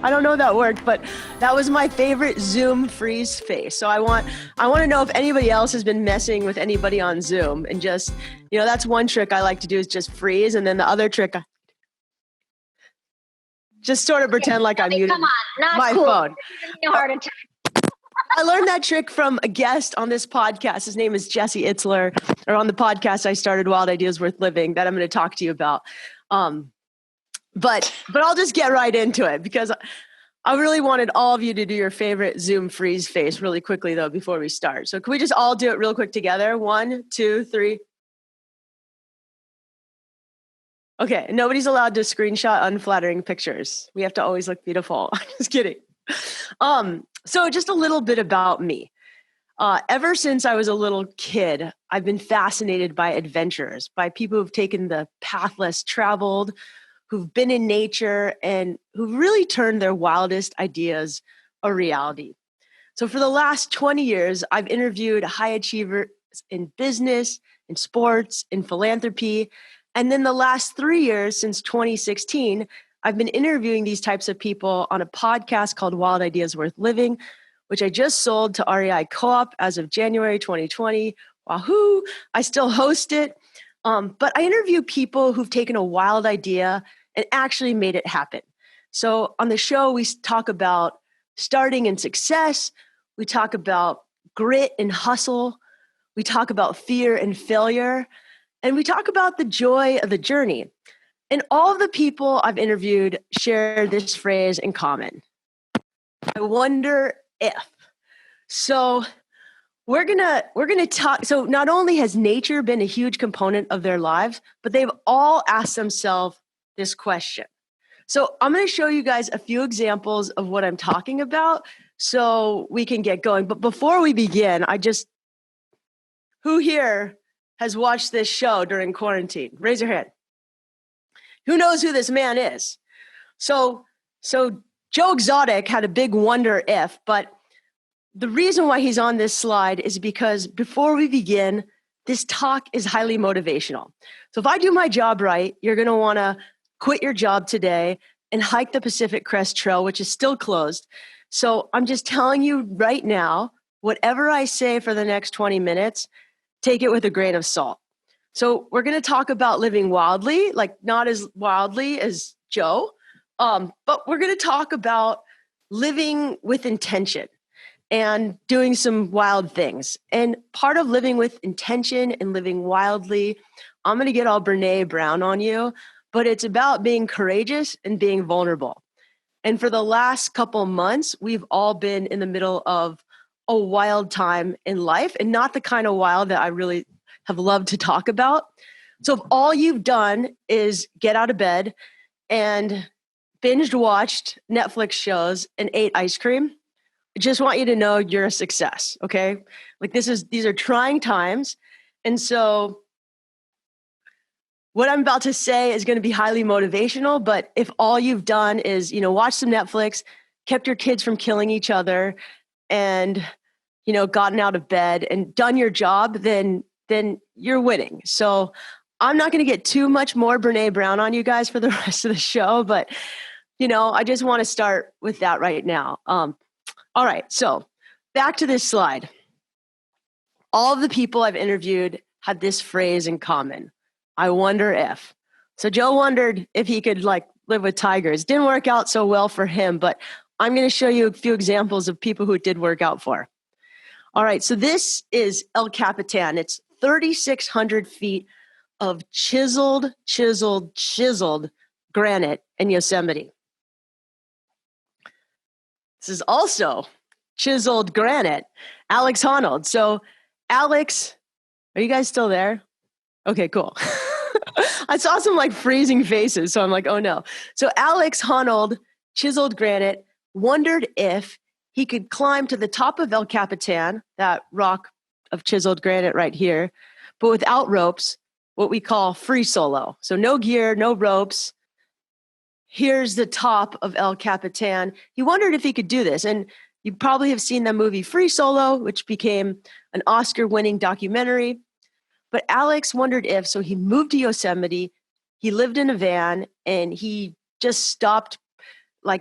I don't know that worked, but that was my favorite Zoom freeze face. So I want to know if anybody else has been messing with anybody on Zoom and just, that's one trick I like to do is just freeze. And then the other trick, just sort of pretend like I muted my phone. Heart attack. I learned that trick from a guest on this podcast. His name is Jesse Itzler, or on the podcast I started, Wild Ideas Worth Living, that I'm going to talk to you about. But I'll just get right into it because I really wanted all of you to do your favorite Zoom freeze face really quickly, though, before we start. So can we just all do it real quick together? 1, 2, 3. Okay, nobody's allowed to screenshot unflattering pictures. We have to always look beautiful. I'm just kidding. So just a little bit about me. Ever since I was a little kid, I've been fascinated by adventurers, by people who've taken the path less traveled, who've been in nature, and who've really turned their wildest ideas a reality. So for the last 20 years, I've interviewed high achievers in business, in sports, in philanthropy. And then the last 3 years, since 2016, I've been interviewing these types of people on a podcast called Wild Ideas Worth Living, which I just sold to REI Co-op as of January 2020. Wahoo! I still host it. But I interview people who've taken a wild idea and actually made it happen. So on the show, we talk about starting and success. We talk about grit and hustle. We talk about fear and failure. And we talk about the joy of the journey. And all of the people I've interviewed share this phrase in common. I wonder if. So we're gonna talk. So not only has nature been a huge component of their lives, but they've all asked themselves this question. So I'm going to show you guys a few examples of what I'm talking about so we can get going. But before we begin, who here has watched this show during quarantine? Raise your hand. Who knows who this man is? So Joe Exotic had a big wonder if, but the reason why he's on this slide is because before we begin, this talk is highly motivational. So if I do my job right, you're going to want to quit your job today and hike the Pacific Crest Trail, which is still closed. So I'm just telling you right now, whatever I say for the next 20 minutes, take it with a grain of salt. So we're going to talk about living wildly, like not as wildly as Joe, but we're going to talk about living with intention and doing some wild things. And part of living with intention and living wildly, I'm going to get all Brene Brown on you, but it's about being courageous and being vulnerable. And for the last couple months, we've all been in the middle of a wild time in life, and not the kind of wild that I really have loved to talk about. So if all you've done is get out of bed and binged watched Netflix shows and ate ice cream, I just want you to know you're a success, okay? Like these are trying times. And so what I'm about to say is going to be highly motivational, but if all you've done is, watch some Netflix, kept your kids from killing each other, and, gotten out of bed and done your job, then you're winning. So I'm not going to get too much more Brene Brown on you guys for the rest of the show, but, I just want to start with that right now. All right, so back to this slide. All of the people I've interviewed had this phrase in common. I wonder if. So Joe wondered if he could live with tigers. Didn't work out so well for him, but I'm going to show you a few examples of people who it did work out for. All right, so this is El Capitan. It's 3,600 feet of chiseled granite in Yosemite. This is also chiseled granite. Alex Honnold. So Alex, are you guys still there? Okay, cool. I saw some freezing faces, so I'm like, oh no. So Alex Honnold, chiseled granite, wondered if he could climb to the top of El Capitan, that rock of chiseled granite right here, but without ropes, what we call free solo. So no gear, no ropes. Here's the top of El Capitan. He wondered if he could do this. And you probably have seen the movie Free Solo, which became an Oscar-winning documentary. But Alex wondered if, so he moved to Yosemite, he lived in a van, and he just stopped,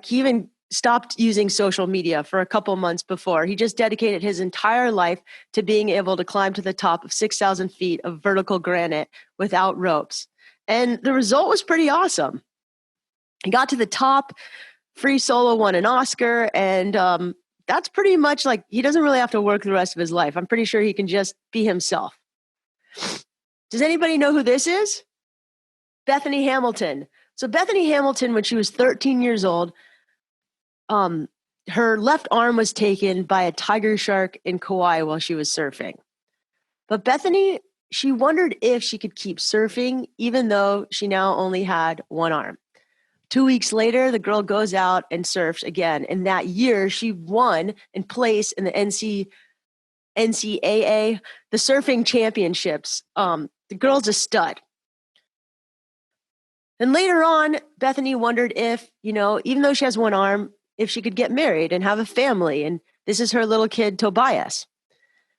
he even stopped using social media for a couple months before. He just dedicated his entire life to being able to climb to the top of 6,000 feet of vertical granite without ropes. And the result was pretty awesome. He got to the top, free solo, won an Oscar, and that's pretty much like he doesn't really have to work the rest of his life. I'm pretty sure he can just be himself. Does anybody know who this is? Bethany Hamilton. So Bethany Hamilton, when she was 13 years old, her left arm was taken by a tiger shark in Kauai while she was surfing. But Bethany, she wondered if she could keep surfing, even though she now only had one arm. 2 weeks later, the girl goes out and surfs again. And that year, she won and placed in the NCAA, the surfing championships. The girl's a stud. And later on, Bethany wondered if, even though she has one arm, if she could get married and have a family. And this is her little kid, Tobias.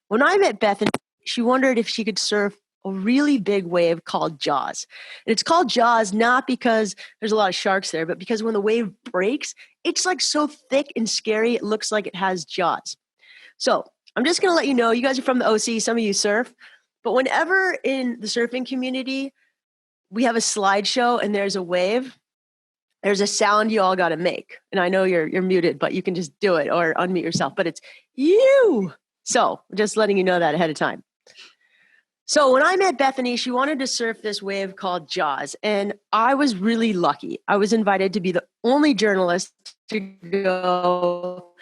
When I met Bethany, she wondered if she could surf a really big wave called Jaws. And it's called Jaws not because there's a lot of sharks there, but because when the wave breaks, it's like so thick and scary, it looks like it has jaws. So I'm just going to let you know, you guys are from the OC, some of you surf, but whenever in the surfing community, we have a slideshow and there's a wave, there's a sound you all got to make. And I know you're muted, but you can just do it or unmute yourself, but it's you. So just letting you know that ahead of time. So when I met Bethany, she wanted to surf this wave called Jaws. And I was really lucky. I was invited to be the only journalist to go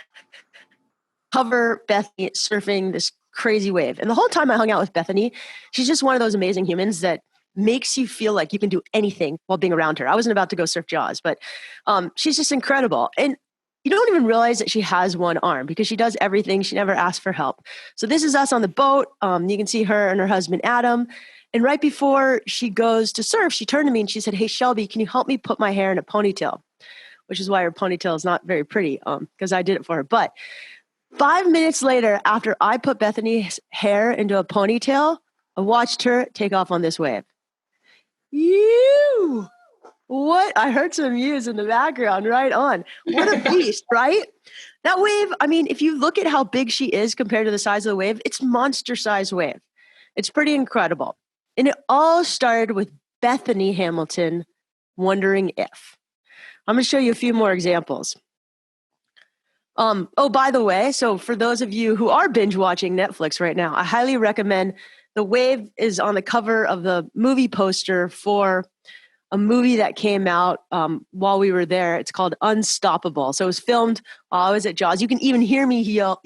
cover Bethany surfing this crazy wave. And the whole time I hung out with Bethany, she's just one of those amazing humans that makes you feel like you can do anything while being around her. I wasn't about to go surf Jaws, but she's just incredible. And you don't even realize that she has one arm because she does everything. She never asks for help. So this is us on the boat. You can see her and her husband, Adam. And right before she goes to surf, she turned to me and she said, "Hey, Shelby, can you help me put my hair in a ponytail?" Which is why her ponytail is not very pretty because I did it for her. But 5 minutes later, after I put Bethany's hair into a ponytail, I watched her take off on this wave. What? I heard some mews in the background. Right on. What a beast, right? That wave, I mean, if you look at how big she is compared to the size of the wave, it's monster size wave. It's pretty incredible. And it all started with Bethany Hamilton wondering if. I'm going to show you a few more examples. By the way, so for those of you who are binge watching Netflix right now, I highly recommend the wave is on the cover of the movie poster for a movie that came out while we were there. It's called Unstoppable. So it was filmed while I was at Jaws. You can even hear me yell,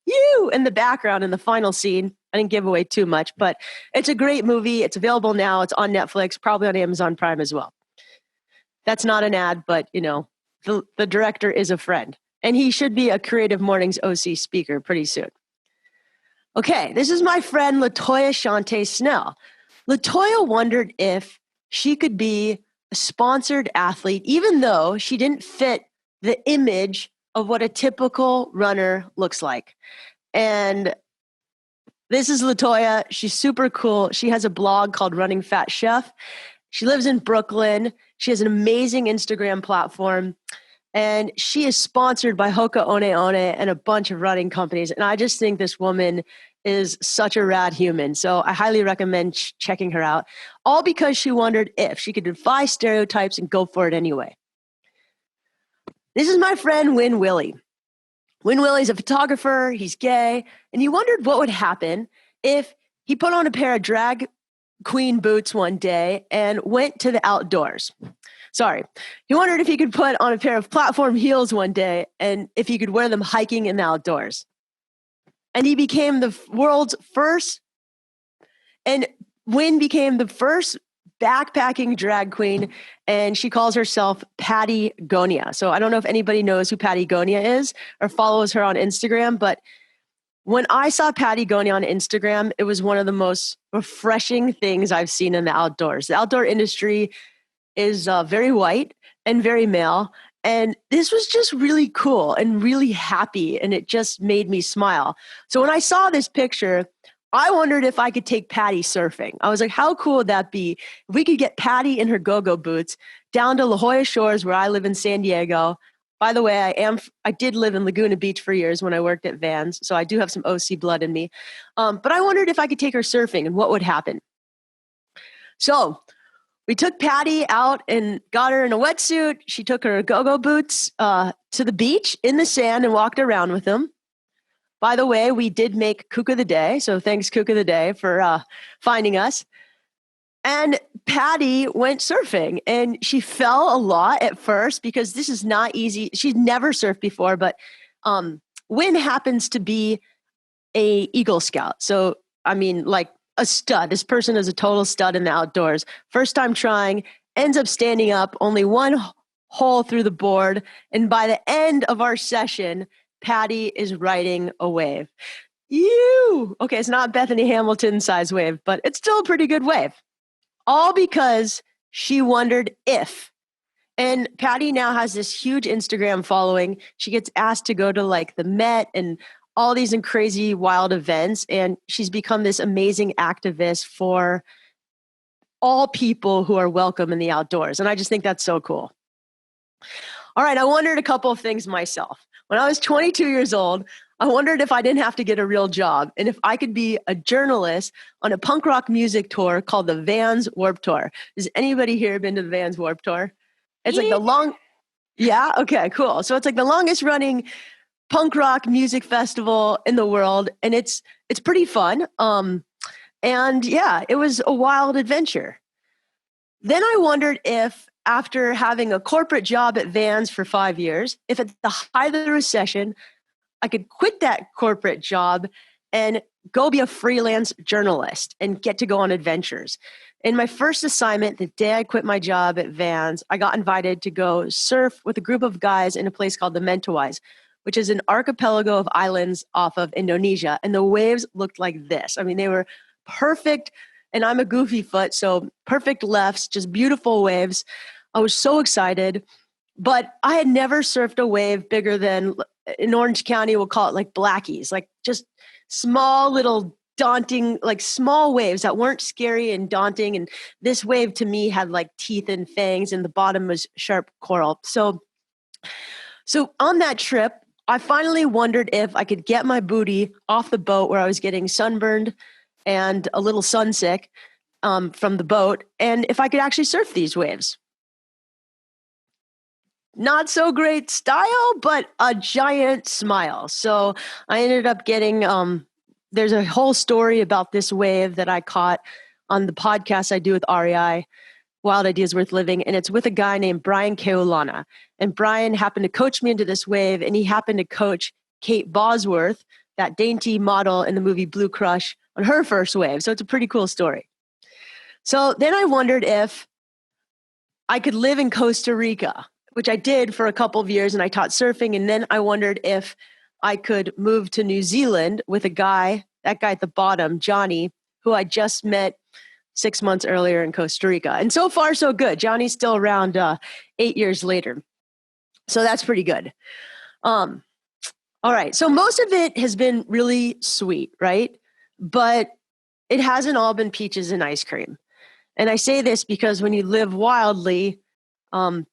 "You!" in the background in the final scene. I didn't give away too much, but it's a great movie. It's available now. It's on Netflix, probably on Amazon Prime as well. That's not an ad, but the director is a friend. And he should be a Creative Mornings OC speaker pretty soon. Okay, this is my friend Latoya Shante Snell. Latoya wondered if she could be a sponsored athlete, even though she didn't fit the image of what a typical runner looks like. And this is Latoya. She's super cool. She has a blog called Running Fat Chef. She lives in Brooklyn. She has an amazing Instagram platform. And she is sponsored by Hoka One One and a bunch of running companies. And I just think this woman is such a rad human. So I highly recommend checking her out. All because she wondered if she could defy stereotypes and go for it anyway. This is my friend Win Willie. Win Willie's a photographer. He's gay. And he wondered what would happen if he put on a pair of drag queen boots one day and went to the outdoors. He wondered if he could put on a pair of platform heels one day and if he could wear them hiking in the outdoors. And he became the world's first, and Wynn became the first backpacking drag queen, and she calls herself Patagonia. So I don't know if anybody knows who Patagonia is or follows her on Instagram, but when I saw Patagonia on Instagram, it was one of the most refreshing things I've seen in the outdoors. The outdoor industry is very white and very male. And this was just really cool and really happy. And it just made me smile. So when I saw this picture, I wondered if I could take Patty surfing. I was like, how cool would that be if we could get Patty in her go-go boots down to La Jolla Shores, where I live in San Diego, By the way, I did live in Laguna Beach for years when I worked at Vans, so I do have some OC blood in me. But I wondered if I could take her surfing and what would happen. So we took Patty out and got her in a wetsuit. She took her go-go boots to the beach in the sand and walked around with them. By the way, we did make Kook of the Day, so thanks Kook of the Day for finding us. And Patty went surfing, and she fell a lot at first because this is not easy. She's never surfed before, but Wynn happens to be a Eagle Scout. So, I mean, like a stud. This person is a total stud in the outdoors. First time trying, ends up standing up, only one hole through the board. And by the end of our session, Patty is riding a wave. Okay, it's not Bethany Hamilton size wave, but it's still a pretty good wave. All because she wondered if. And Patty now has this huge Instagram following. She gets asked to go to like the Met and all these crazy wild events. And she's become this amazing activist for all people who are welcome in the outdoors. And I just think that's so cool. All right, I wondered a couple of things myself. When I was 22 years old, I wondered if I didn't have to get a real job and if I could be a journalist on a punk rock music tour called the Vans Warped Tour. Has anybody here been to the Vans Warped Tour? It's like yeah? Okay, cool. So it's like the longest running punk rock music festival in the world. And it's pretty fun. And yeah, it was a wild adventure. Then I wondered if after having a corporate job at Vans for 5 years, if at the height of the recession, I could quit that corporate job and go be a freelance journalist and get to go on adventures. In my first assignment, the day I quit my job at Vans, I got invited to go surf with a group of guys in a place called the Mentalize, which is an archipelago of islands off of Indonesia. And the waves looked like this. I mean, they were perfect. And I'm a goofy foot, so perfect lefts, just beautiful waves. I was so excited. But I had never surfed a wave bigger than, in Orange County, we'll call it like blackies, like just small little daunting, like small waves that weren't scary and daunting. And this wave to me had like teeth and fangs and the bottom was sharp coral. So on that trip, I finally wondered if I could get my booty off the boat where I was getting sunburned and a little sunsick from the boat, and if I could actually surf these waves. Not so great style, but a giant smile. So I ended up getting, there's a whole story about this wave that I caught on the podcast I do with REI, Wild Ideas Worth Living. And it's with a guy named Brian Keolana. And Brian happened to coach me into this wave. And he happened to coach Kate Bosworth, that dainty model in the movie Blue Crush, on her first wave. So it's a pretty cool story. So then I wondered if I could live in Costa Rica, which I did for a couple of years, and I taught surfing. And then I wondered if I could move to New Zealand with that guy at the bottom, Johnny, who I just met 6 months earlier in Costa Rica. And so far, so good. Johnny's still around 8 years later. So that's pretty good. All right. So most of it has been really sweet, right? But it hasn't all been peaches and ice cream. And I say this because when you live wildly,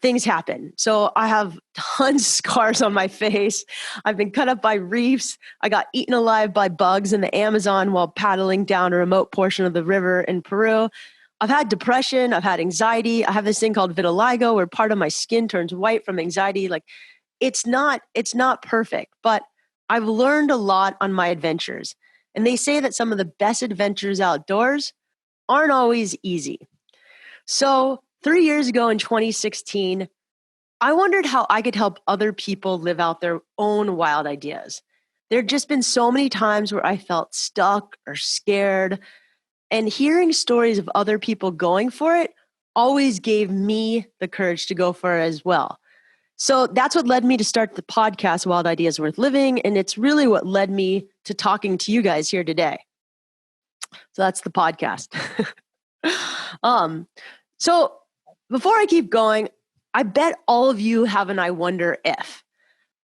things happen. So I have tons of scars on my face. I've been cut up by reefs. I got eaten alive by bugs in the Amazon while paddling down a remote portion of the river in Peru. I've had depression. I've had anxiety. I have this thing called vitiligo where part of my skin turns white from anxiety. Like it's not perfect, but I've learned a lot on my adventures. And they say that some of the best adventures outdoors aren't always easy. So 3 years ago in 2016, I wondered how I could help other people live out their own wild ideas. There had just been so many times where I felt stuck or scared, and hearing stories of other people going for it always gave me the courage to go for it as well. So that's what led me to start the podcast, Wild Ideas Worth Living, and it's really what led me to talking to you guys here today. So that's the podcast. So before I keep going, I bet all of you have an I wonder if.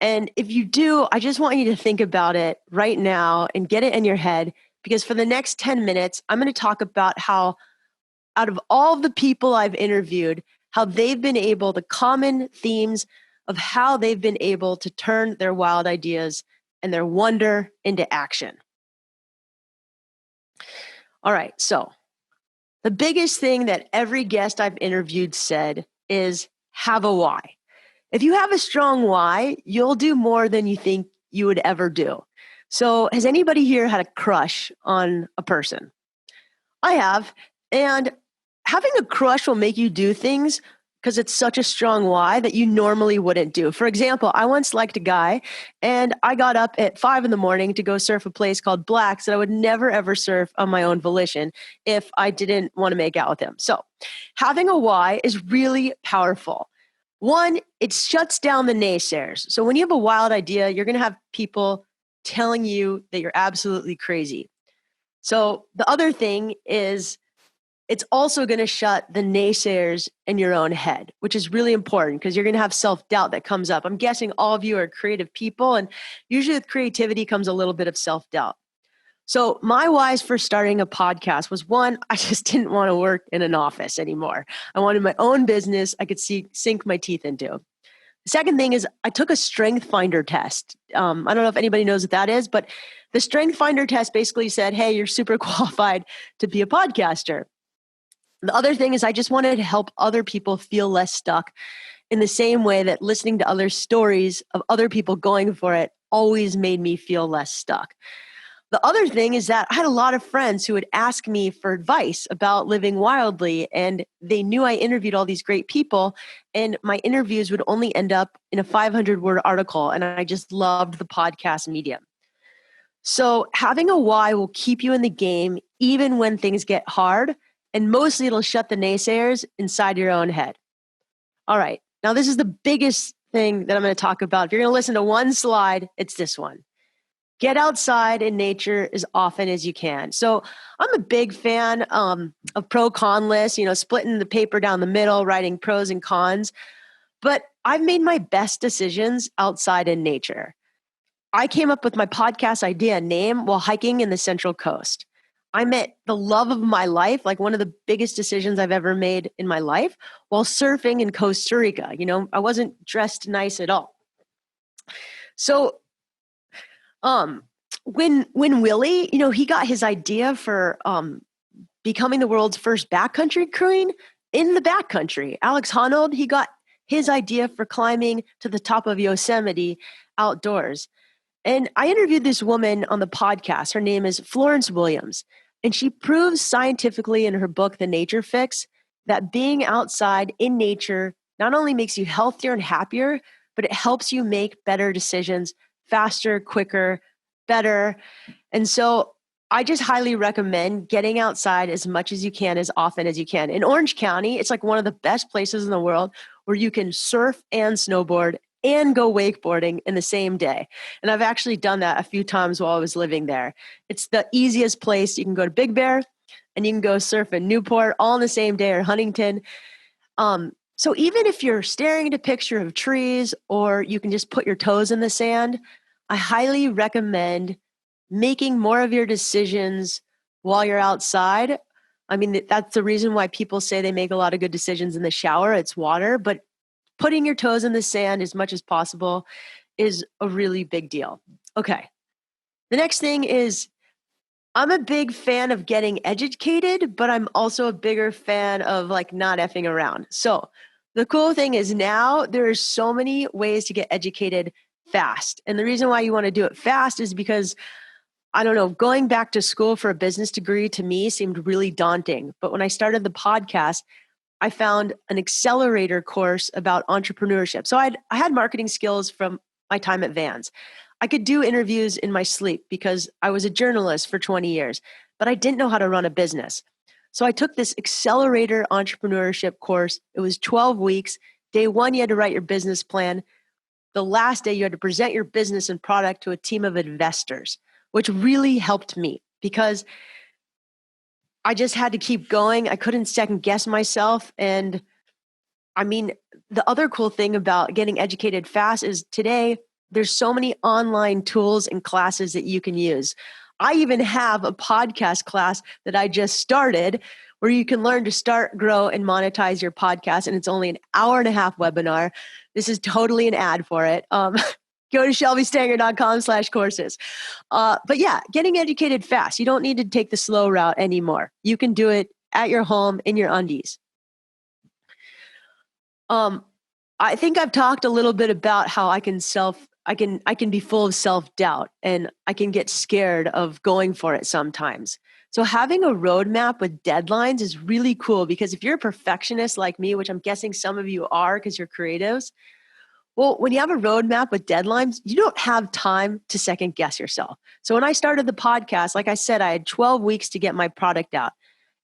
And if you do, I just want you to think about it right now and get it in your head, because for the next 10 minutes, I'm going to talk about how out of all of the people I've interviewed, how they've been able, the common themes of how they've been able to turn their wild ideas and their wonder into action. All right, so the biggest thing that every guest I've interviewed said is have a why. If you have a strong why, you'll do more than you think you would ever do. So, has anybody here had a crush on a person? I have. And having a crush will make you do things because it's such a strong why that you normally wouldn't do. For example, I once liked a guy and I got up at 5 a.m. to go surf a place called Black's that I would never ever surf on my own volition if I didn't want to make out with him. So having a why is really powerful. One, it shuts down the naysayers. So when you have a wild idea, you're going to have people telling you that you're absolutely crazy. So the other thing is it's also going to shut the naysayers in your own head, which is really important because you're going to have self-doubt that comes up. I'm guessing all of you are creative people, and usually with creativity comes a little bit of self-doubt. So my whys for starting a podcast was one, I just didn't want to work in an office anymore. I wanted my own business I could sink my teeth into. The second thing is I took a strength finder test. I don't know if anybody knows what that is, but the strength finder test basically said, hey, you're super qualified to be a podcaster. The other thing is I just wanted to help other people feel less stuck in the same way that listening to other stories of other people going for it always made me feel less stuck. The other thing is that I had a lot of friends who would ask me for advice about living wildly, and they knew I interviewed all these great people, and my interviews would only end up in a 500-word article, and I just loved the podcast medium. So having a why will keep you in the game even when things get hard, and mostly it'll shut the naysayers inside your own head. All right, now this is the biggest thing that I'm going to talk about. If you're going to listen to one slide, it's this one. Get outside in nature as often as you can. So I'm a big fan of pro-con lists, splitting the paper down the middle, writing pros and cons. But I've made my best decisions outside in nature. I came up with my podcast idea and name while hiking in the Central Coast. I met the love of my life, like one of the biggest decisions I've ever made in my life, while surfing in Costa Rica. I wasn't dressed nice at all. So when Willie, he got his idea for becoming the world's first backcountry queen in the backcountry. Alex Honnold, he got his idea for climbing to the top of Yosemite outdoors. And I interviewed this woman on the podcast. Her name is Florence Williams. And she proves scientifically in her book, The Nature Fix, that being outside in nature not only makes you healthier and happier, but it helps you make better decisions faster, quicker, better. And so I just highly recommend getting outside as much as you can, as often as you can. In Orange County, it's like one of the best places in the world where you can surf and snowboard and go wakeboarding in the same day. And I've actually done that a few times while I was living there. It's the easiest place. You can go to Big Bear and you can go surf in Newport all in the same day, or Huntington. So even if you're staring at a picture of trees, or you can just put your toes in the sand, I highly recommend making more of your decisions while you're outside. I mean, that's the reason why people say they make a lot of good decisions in the shower. It's water, but putting your toes in the sand as much as possible is a really big deal. Okay. The next thing is I'm a big fan of getting educated, but I'm also a bigger fan of not effing around. So the cool thing is now there are so many ways to get educated fast. And the reason why you want to do it fast is because, I don't know, going back to school for a business degree to me seemed really daunting. But when I started the podcast, I found an accelerator course about entrepreneurship. So I had marketing skills from my time at Vans. I could do interviews in my sleep because I was a journalist for 20 years, but I didn't know how to run a business. So I took this accelerator entrepreneurship course. It was 12 weeks. Day one, you had to write your business plan. The last day, you had to present your business and product to a team of investors, which really helped me because I just had to keep going. I couldn't second guess myself. And I mean, the other cool thing about getting educated fast is today, there's so many online tools and classes that you can use. I even have a podcast class that I just started where you can learn to start, grow, and monetize your podcast. And it's only an hour and a half webinar. This is totally an ad for it. Go to shelbystanger.com/courses. But yeah, getting educated fast. You don't need to take the slow route anymore. You can do it at your home in your undies. I think I've talked a little bit about how I can be full of self-doubt and I can get scared of going for it sometimes. So having a roadmap with deadlines is really cool because if you're a perfectionist like me, which I'm guessing some of you are because you're creatives, well, when you have a roadmap with deadlines, you don't have time to second guess yourself. So when I started the podcast, like I said, I had 12 weeks to get my product out.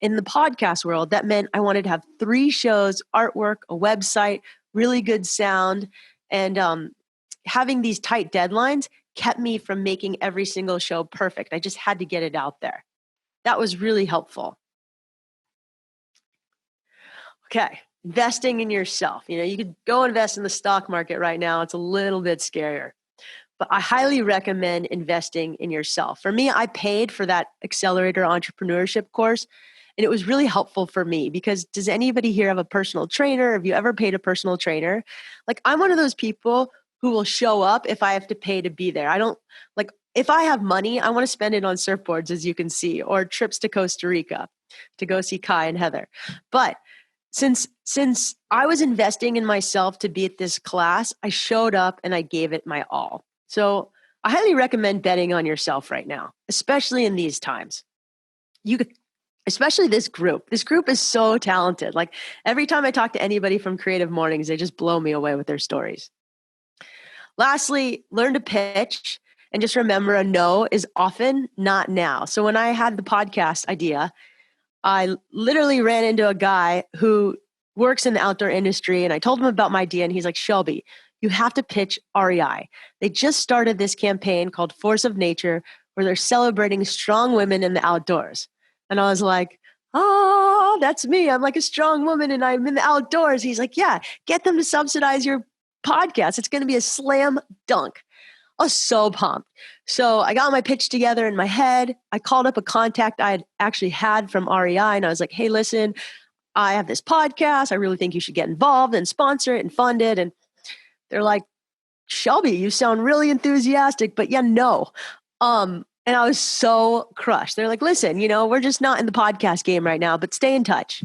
In the podcast world, that meant I wanted to have 3 shows, artwork, a website, really good sound, and having these tight deadlines kept me from making every single show perfect. I just had to get it out there. That was really helpful. Okay. Investing in yourself. You could go invest in the stock market right now. It's a little bit scarier, but I highly recommend investing in yourself. For me, I paid for that accelerator entrepreneurship course, and it was really helpful for me because does anybody here have a personal trainer? Have you ever paid a personal trainer? Like I'm one of those people who will show up if I have to pay to be there. I don't like, if I have money, I want to spend it on surfboards, as you can see, or trips to Costa Rica to go see Kai and Heather. But since I was investing in myself to be at this class, I showed up and I gave it my all. So I highly recommend betting on yourself right now, especially in these times. Especially this group. This group is so talented. Like every time I talk to anybody from Creative Mornings, they just blow me away with their stories. Lastly, learn to pitch and just remember a no is often not now. So when I had the podcast idea, I literally ran into a guy who works in the outdoor industry and I told him about my idea and he's like, Shelby, you have to pitch REI. They just started this campaign called Force of Nature where they're celebrating strong women in the outdoors. And I was like, oh, that's me. I'm like a strong woman and I'm in the outdoors. He's like, yeah, get them to subsidize your podcast. It's going to be a slam dunk. I was so pumped. So I got my pitch together in my head. I called up a contact I had actually had from REI and I was like, hey, listen, I have this podcast. I really think you should get involved and sponsor it and fund it. And they're like, Shelby, you sound really enthusiastic, but yeah, no. And I was so crushed. They're like, listen, we're just not in the podcast game right now, but stay in touch.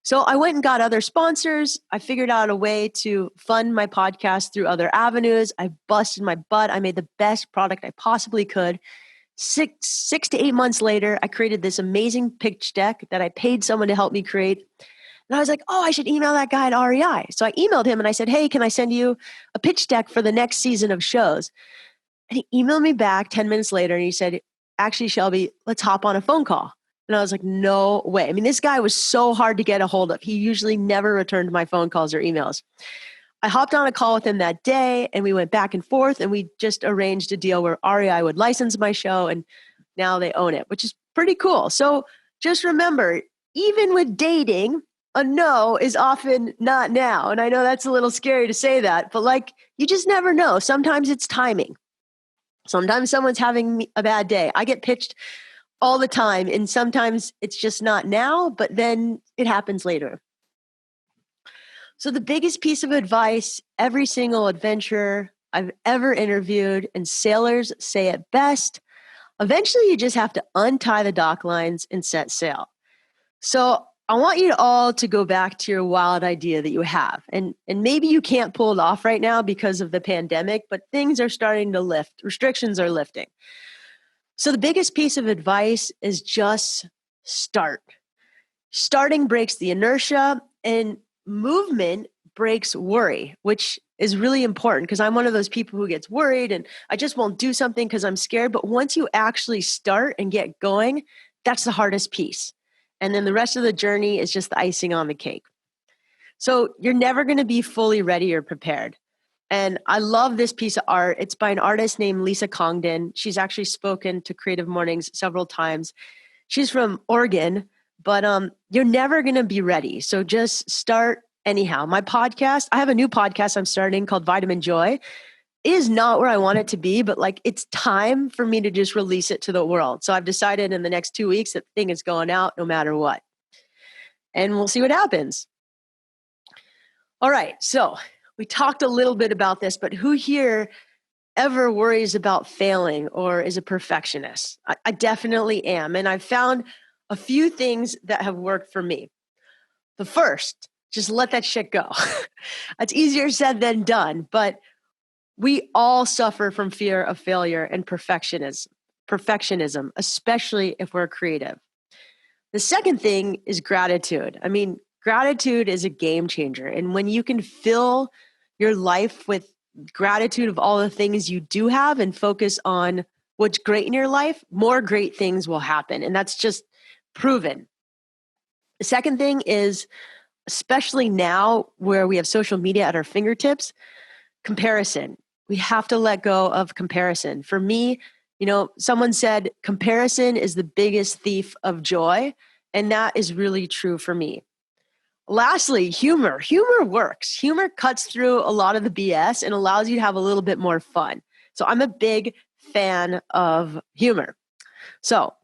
So I went and got other sponsors. I figured out a way to fund my podcast through other avenues. I busted my butt. I made the best product I possibly could. Six to 8 months later, I created this amazing pitch deck that I paid someone to help me create. And I was like, oh, I should email that guy at REI. So I emailed him and I said, hey, can I send you a pitch deck for the next season of shows? And he emailed me back 10 minutes later and he said, actually, Shelby, let's hop on a phone call. And I was like, no way. I mean, this guy was so hard to get a hold of. He usually never returned my phone calls or emails. I hopped on a call with him that day and we went back and forth and we just arranged a deal where REI would license my show and now they own it, which is pretty cool. So just remember, even with dating, a no is often not now. And I know that's a little scary to say that, but you just never know. Sometimes it's timing. Sometimes someone's having a bad day. I get pitched all the time. And sometimes it's just not now, but then it happens later. So the biggest piece of advice every single adventurer I've ever interviewed, and sailors say it best, eventually you just have to untie the dock lines and set sail. So I want you all to go back to your wild idea that you have. And maybe you can't pull it off right now because of the pandemic, but things are starting to lift. Restrictions are lifting. So the biggest piece of advice is just start. Starting breaks the inertia and movement breaks worry, which is really important because I'm one of those people who gets worried and I just won't do something because I'm scared. But once you actually start and get going, that's the hardest piece. And then the rest of the journey is just the icing on the cake. So you're never going to be fully ready or prepared. And I love this piece of art. It's by an artist named Lisa Congdon. She's actually spoken to Creative Mornings several times. She's from Oregon, but you're never going to be ready. So just start anyhow. My podcast, I have a new podcast I'm starting called Vitamin Joy. It is not where I want it to be, but it's time for me to just release it to the world. So I've decided in the next 2 weeks that thing is going out no matter what. and we'll see what happens. All right. So we talked a little bit about this, but who here ever worries about failing or is a perfectionist? I definitely am. And I've found a few things that have worked for me. The first, just let that shit go. It's easier said than done, but we all suffer from fear of failure and perfectionism, especially if we're creative. The second thing is gratitude. I mean, gratitude is a game changer. And when you can fill your life with gratitude of all the things you do have and focus on what's great in your life, more great things will happen. And that's just proven. The second thing is, especially now where we have social media at our fingertips, comparison. We have to let go of comparison. For me, someone said comparison is the biggest thief of joy. And that is really true for me. Lastly, humor. Humor works. Humor cuts through a lot of the BS and allows you to have a little bit more fun. So I'm a big fan of humor. So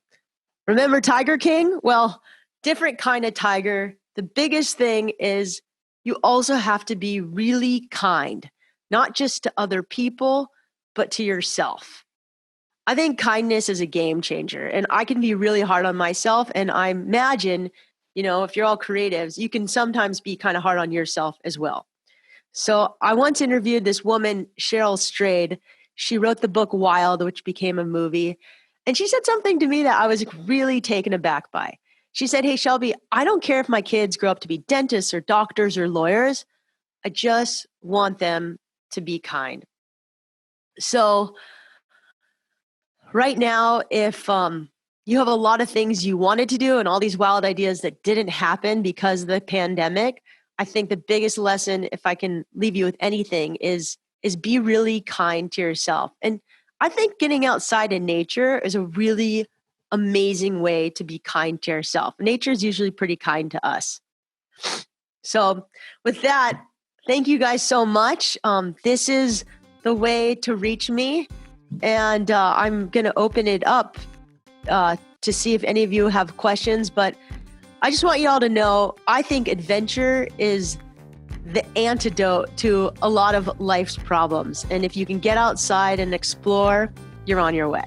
remember Tiger King? Well, different kind of tiger. The biggest thing is you also have to be really kind, not just to other people, but to yourself. I think kindness is a game changer, and I can be really hard on myself. And I imagine, if you're all creatives, you can sometimes be kind of hard on yourself as well. So I once interviewed this woman, Cheryl Strayed. She wrote the book Wild, which became a movie. And she said something to me that I was really taken aback by. She said, "Hey, Shelby, I don't care if my kids grow up to be dentists or doctors or lawyers. I just want them to be kind." So right now, if you have a lot of things you wanted to do and all these wild ideas that didn't happen because of the pandemic, I think the biggest lesson, if I can leave you with anything, is be really kind to yourself. And I think getting outside in nature is a really amazing way to be kind to yourself. Nature is usually pretty kind to us. So with that, thank you guys so much. This is the way to reach me. And I'm going to open it up to see if any of you have questions. But I just want you all to know, I think adventure is the antidote to a lot of life's problems. And if you can get outside and explore, you're on your way.